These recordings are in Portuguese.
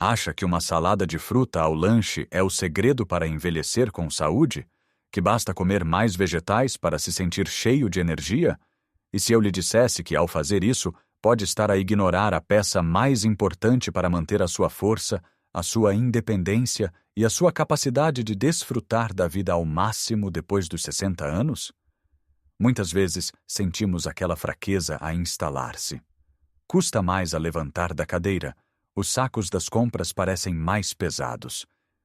Acha que uma salada de fruta ao lanche é o segredo para envelhecer com saúde? Que basta comer mais vegetais para se sentir cheio de energia? E se eu lhe dissesse que, ao fazer isso, pode estar a ignorar a peça mais importante para manter a sua força, a sua independência e a sua capacidade de desfrutar da vida ao máximo depois dos 60 anos? Muitas vezes sentimos aquela fraqueza a instalar-se. Custa mais a levantar da cadeira, os sacos das compras parecem mais pesados,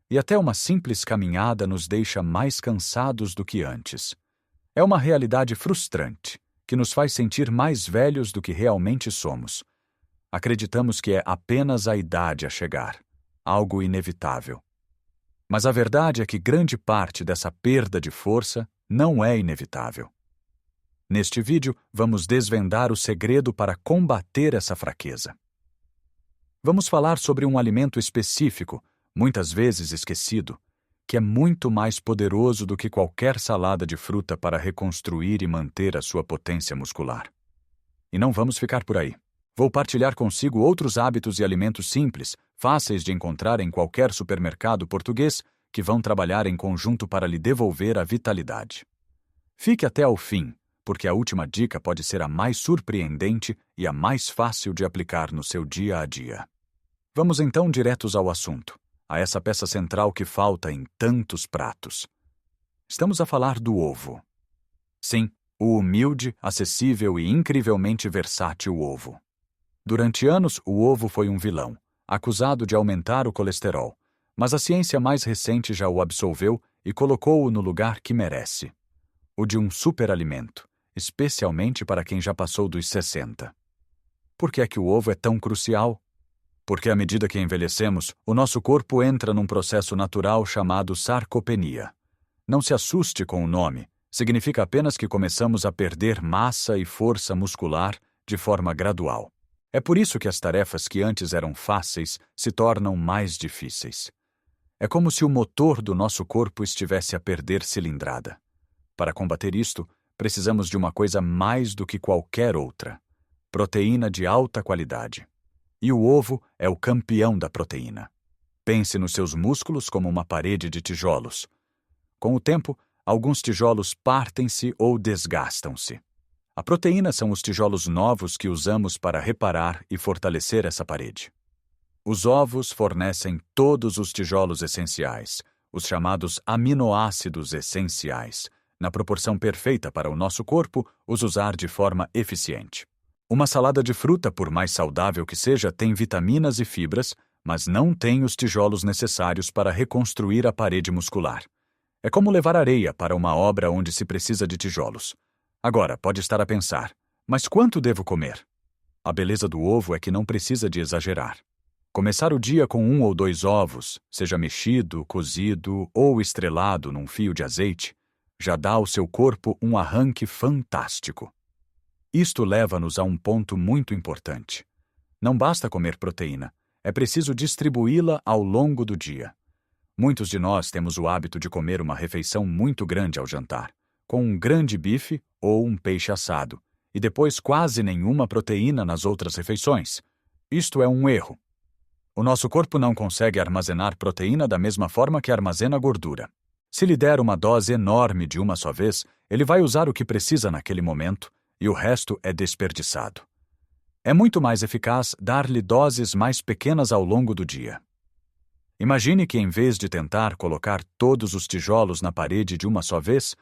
e até uma simples caminhada nos deixa mais cansados do que antes. É uma realidade frustrante, que nos faz sentir mais velhos do que realmente somos. Acreditamos que é apenas a idade a chegar, algo inevitável. Mas a verdade é que grande parte dessa perda de força não é inevitável. Neste vídeo, vamos desvendar o segredo para combater essa fraqueza. Vamos falar sobre um alimento específico, muitas vezes esquecido, que é muito mais poderoso do que qualquer salada de fruta para reconstruir e manter a sua potência muscular. E não vamos ficar por aí. Vou partilhar consigo outros hábitos e alimentos simples, fáceis de encontrar em qualquer supermercado português, que vão trabalhar em conjunto para lhe devolver a vitalidade. Fique até ao fim, porque a última dica pode ser a mais surpreendente e a mais fácil de aplicar no seu dia a dia. Vamos então diretos ao assunto, a essa peça central que falta em tantos pratos. Estamos a falar do ovo. Sim, o humilde, acessível e incrivelmente versátil ovo. Durante anos, o ovo foi um vilão, acusado de aumentar o colesterol, mas a ciência mais recente já o absolveu e colocou-o no lugar que merece, o de um superalimento, especialmente para quem já passou dos 60. Por que é que o ovo é tão crucial? Porque à medida que envelhecemos, o nosso corpo entra num processo natural chamado sarcopenia. Não se assuste com o nome, significa apenas que começamos a perder massa e força muscular de forma gradual. É por isso que as tarefas que antes eram fáceis se tornam mais difíceis. É como se o motor do nosso corpo estivesse a perder cilindrada. Para combater isto, precisamos de uma coisa mais do que qualquer outra: proteína de alta qualidade. E o ovo é o campeão da proteína. Pense nos seus músculos como uma parede de tijolos. Com o tempo, alguns tijolos partem-se ou desgastam-se. A proteína são os tijolos novos que usamos para reparar e fortalecer essa parede. Os ovos fornecem todos os tijolos essenciais, os chamados aminoácidos essenciais, na proporção perfeita para o nosso corpo os usar de forma eficiente. Uma salada de fruta, por mais saudável que seja, tem vitaminas e fibras, mas não tem os tijolos necessários para reconstruir a parede muscular. É como levar areia para uma obra onde se precisa de tijolos. Agora, pode estar a pensar, mas quanto devo comer? A beleza do ovo é que não precisa de exagerar. Começar o dia com 1 ou 2 ovos, seja mexido, cozido ou estrelado num fio de azeite, já dá ao seu corpo um arranque fantástico. Isto leva-nos a um ponto muito importante. Não basta comer proteína, é preciso distribuí-la ao longo do dia. Muitos de nós temos o hábito de comer uma refeição muito grande ao jantar, com um grande bife ou um peixe assado, e depois quase nenhuma proteína nas outras refeições. Isto é um erro. O nosso corpo não consegue armazenar proteína da mesma forma que armazena gordura. Se lhe der uma dose enorme de uma só vez, ele vai usar o que precisa naquele momento, e o resto é desperdiçado. É muito mais eficaz dar-lhe doses mais pequenas ao longo do dia. Imagine que, em vez de tentar colocar todos os tijolos na parede de uma só vez,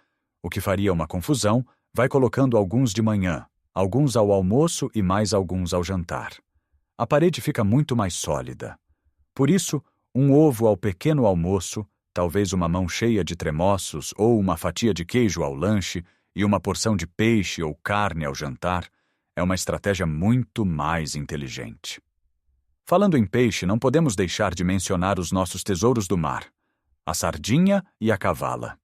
o que faria uma confusão, vai colocando alguns de manhã, alguns ao almoço e mais alguns ao jantar. A parede fica muito mais sólida. Por isso, um ovo ao pequeno almoço, talvez uma mão cheia de tremoços ou uma fatia de queijo ao lanche, e uma porção de peixe ou carne ao jantar, é uma estratégia muito mais inteligente. Falando em peixe, não podemos deixar de mencionar os nossos tesouros do mar, a sardinha e a cavala.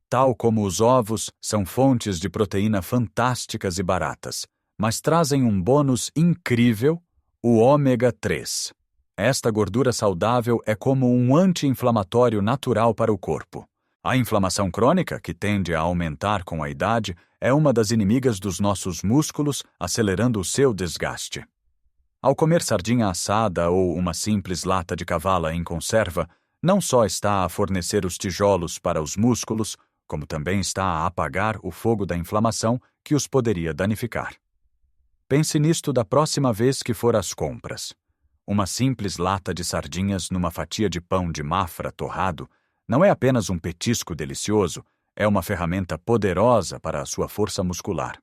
Tal como os ovos, são fontes de proteína fantásticas e baratas, mas trazem um bônus incrível, o ômega 3. Esta gordura saudável é como um anti-inflamatório natural para o corpo. A inflamação crônica, que tende a aumentar com a idade, é uma das inimigas dos nossos músculos, acelerando o seu desgaste. Ao comer sardinha assada ou uma simples lata de cavala em conserva, não só está a fornecer os tijolos para os músculos, como também está a apagar o fogo da inflamação que os poderia danificar. Pense nisto da próxima vez que for às compras. Uma simples lata de sardinhas numa fatia de pão de Mafra torrado não é apenas um petisco delicioso, é uma ferramenta poderosa para a sua força muscular.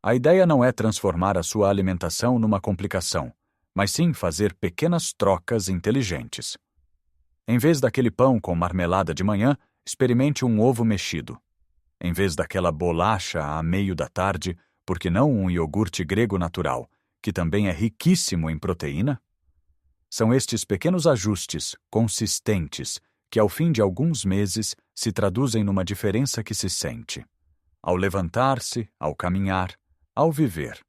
A ideia não é transformar a sua alimentação numa complicação, mas sim fazer pequenas trocas inteligentes. Em vez daquele pão com marmelada de manhã, experimente um ovo mexido. Em vez daquela bolacha a meio da tarde, por que não um iogurte grego natural, que também é riquíssimo em proteína? São estes pequenos ajustes, consistentes, que ao fim de alguns meses se traduzem numa diferença que se sente. Ao levantar-se, ao caminhar, ao viver.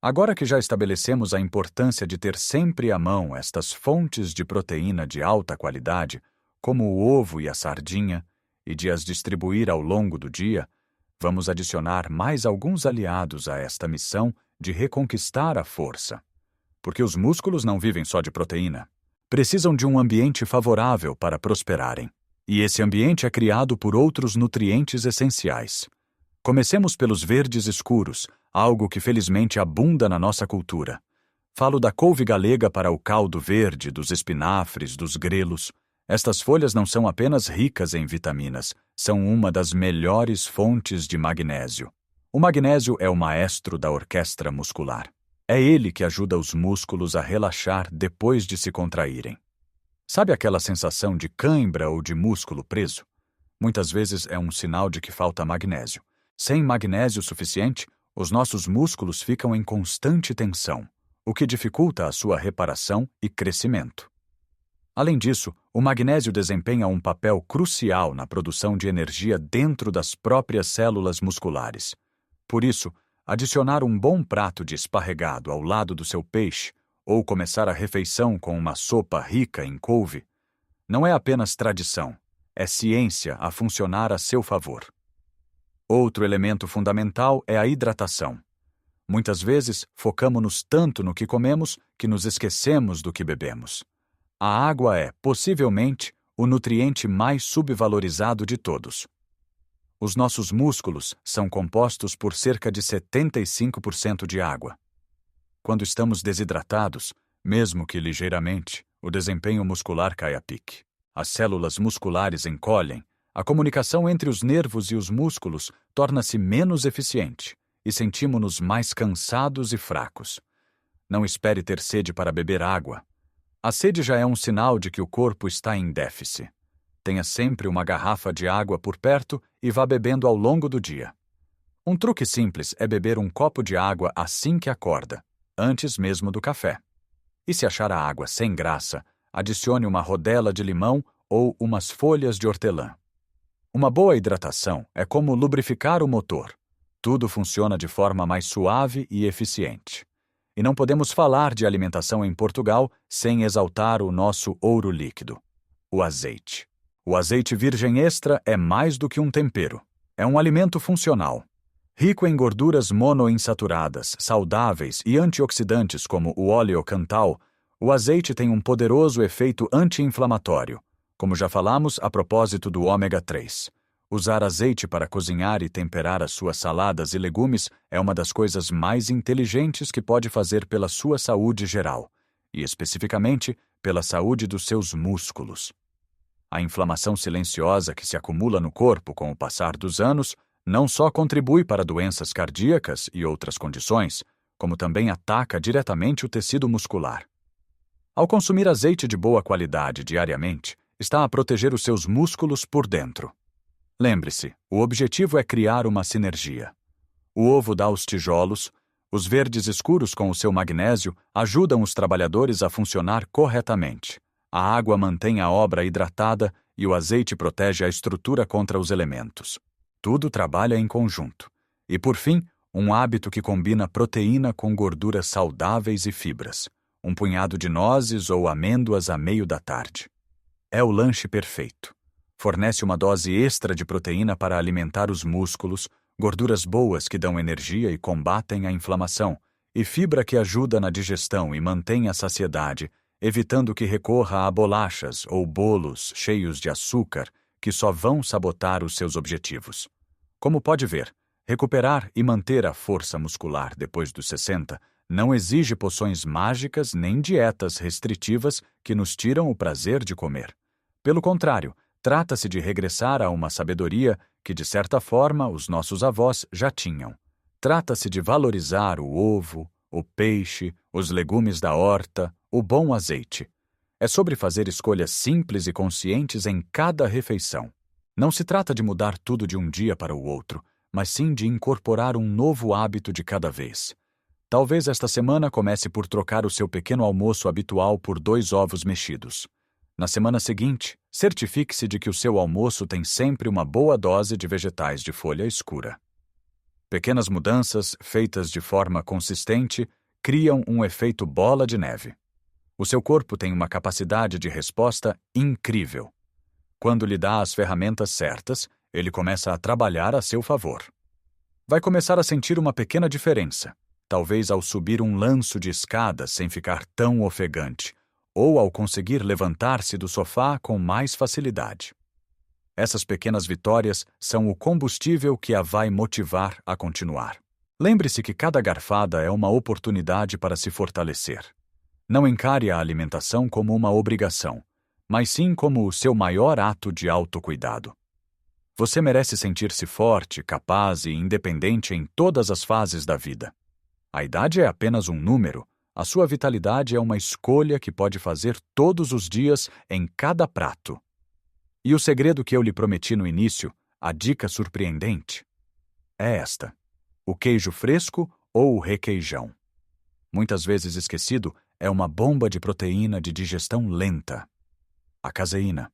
Agora que já estabelecemos a importância de ter sempre à mão estas fontes de proteína de alta qualidade, como o ovo e a sardinha, e de as distribuir ao longo do dia, vamos adicionar mais alguns aliados a esta missão de reconquistar a força. Porque os músculos não vivem só de proteína. Precisam de um ambiente favorável para prosperarem. E esse ambiente é criado por outros nutrientes essenciais. Comecemos pelos verdes escuros, algo que felizmente abunda na nossa cultura. Falo da couve galega para o caldo verde, dos espinafres, dos grelos. Estas folhas não são apenas ricas em vitaminas, são uma das melhores fontes de magnésio. O magnésio é o maestro da orquestra muscular. É ele que ajuda os músculos a relaxar depois de se contraírem. Sabe aquela sensação de cãibra ou de músculo preso? Muitas vezes é um sinal de que falta magnésio. Sem magnésio suficiente, os nossos músculos ficam em constante tensão, o que dificulta a sua reparação e crescimento. Além disso, o magnésio desempenha um papel crucial na produção de energia dentro das próprias células musculares. Por isso, adicionar um bom prato de esparregado ao lado do seu peixe ou começar a refeição com uma sopa rica em couve não é apenas tradição, é ciência a funcionar a seu favor. Outro elemento fundamental é a hidratação. Muitas vezes, focamos-nos tanto no que comemos que nos esquecemos do que bebemos. A água é, possivelmente, o nutriente mais subvalorizado de todos. Os nossos músculos são compostos por cerca de 75% de água. Quando estamos desidratados, mesmo que ligeiramente, o desempenho muscular cai a pique. As células musculares encolhem, a comunicação entre os nervos e os músculos torna-se menos eficiente e sentimos-nos mais cansados e fracos. Não espere ter sede para beber água. A sede já é um sinal de que o corpo está em déficit. Tenha sempre uma garrafa de água por perto e vá bebendo ao longo do dia. Um truque simples é beber um copo de água assim que acorda, antes mesmo do café. E se achar a água sem graça, adicione uma rodela de limão ou umas folhas de hortelã. Uma boa hidratação é como lubrificar o motor. Tudo funciona de forma mais suave e eficiente. E não podemos falar de alimentação em Portugal sem exaltar o nosso ouro líquido, o azeite. O azeite virgem extra é mais do que um tempero. É um alimento funcional. Rico em gorduras monoinsaturadas, saudáveis e antioxidantes como o óleo cantal, o azeite tem um poderoso efeito anti-inflamatório, como já falamos a propósito do ômega 3. Usar azeite para cozinhar e temperar as suas saladas e legumes é uma das coisas mais inteligentes que pode fazer pela sua saúde geral, e especificamente pela saúde dos seus músculos. A inflamação silenciosa que se acumula no corpo com o passar dos anos não só contribui para doenças cardíacas e outras condições, como também ataca diretamente o tecido muscular. Ao consumir azeite de boa qualidade diariamente, está a proteger os seus músculos por dentro. Lembre-se, o objetivo é criar uma sinergia. O ovo dá os tijolos, os verdes escuros com o seu magnésio ajudam os trabalhadores a funcionar corretamente. A água mantém a obra hidratada e o azeite protege a estrutura contra os elementos. Tudo trabalha em conjunto. E, por fim, um hábito que combina proteína com gorduras saudáveis e fibras. Um punhado de nozes ou amêndoas a meio da tarde. É o lanche perfeito. Fornece uma dose extra de proteína para alimentar os músculos, gorduras boas que dão energia e combatem a inflamação, e fibra que ajuda na digestão e mantém a saciedade, evitando que recorra a bolachas ou bolos cheios de açúcar que só vão sabotar os seus objetivos. Como pode ver, recuperar e manter a força muscular depois dos 60 não exige poções mágicas nem dietas restritivas que nos tiram o prazer de comer. Pelo contrário, trata-se de regressar a uma sabedoria que, de certa forma, os nossos avós já tinham. Trata-se de valorizar o ovo, o peixe, os legumes da horta, o bom azeite. É sobre fazer escolhas simples e conscientes em cada refeição. Não se trata de mudar tudo de um dia para o outro, mas sim de incorporar um novo hábito de cada vez. Talvez esta semana comece por trocar o seu pequeno almoço habitual por 2 ovos mexidos. Na semana seguinte, certifique-se de que o seu almoço tem sempre uma boa dose de vegetais de folha escura. Pequenas mudanças, feitas de forma consistente, criam um efeito bola de neve. O seu corpo tem uma capacidade de resposta incrível. Quando lhe dá as ferramentas certas, ele começa a trabalhar a seu favor. Vai começar a sentir uma pequena diferença, talvez ao subir um lanço de escada sem ficar tão ofegante, ou ao conseguir levantar-se do sofá com mais facilidade. Essas pequenas vitórias são o combustível que a vai motivar a continuar. Lembre-se que cada garfada é uma oportunidade para se fortalecer. Não encare a alimentação como uma obrigação, mas sim como o seu maior ato de autocuidado. Você merece sentir-se forte, capaz e independente em todas as fases da vida. A idade é apenas um número, a sua vitalidade é uma escolha que pode fazer todos os dias em cada prato. E o segredo que eu lhe prometi no início, a dica surpreendente, é esta: o queijo fresco ou o requeijão. Muitas vezes esquecido, é uma bomba de proteína de digestão lenta. A caseína.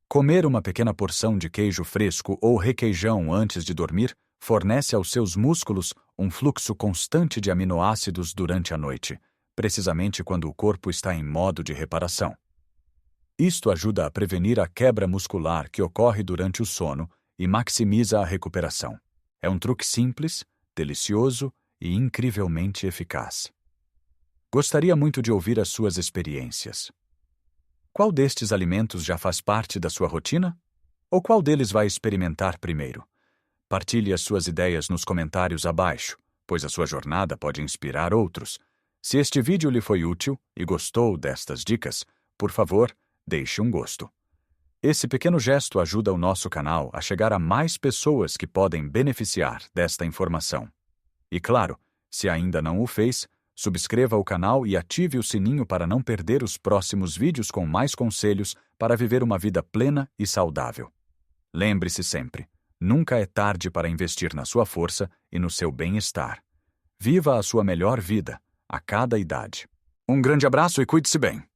Comer uma pequena porção de queijo fresco ou requeijão antes de dormir fornece aos seus músculos um fluxo constante de aminoácidos durante a noite, precisamente quando o corpo está em modo de reparação. Isto ajuda a prevenir a quebra muscular que ocorre durante o sono e maximiza a recuperação. É um truque simples, delicioso e incrivelmente eficaz. Gostaria muito de ouvir as suas experiências. Qual destes alimentos já faz parte da sua rotina? Ou qual deles vai experimentar primeiro? Partilhe as suas ideias nos comentários abaixo, pois a sua jornada pode inspirar outros. Se este vídeo lhe foi útil e gostou destas dicas, por favor, deixe um gosto. Esse pequeno gesto ajuda o nosso canal a chegar a mais pessoas que podem beneficiar desta informação. E claro, se ainda não o fez, subscreva o canal e ative o sininho para não perder os próximos vídeos com mais conselhos para viver uma vida plena e saudável. Lembre-se sempre, nunca é tarde para investir na sua força e no seu bem-estar. Viva a sua melhor vida, a cada idade. Um grande abraço e cuide-se bem!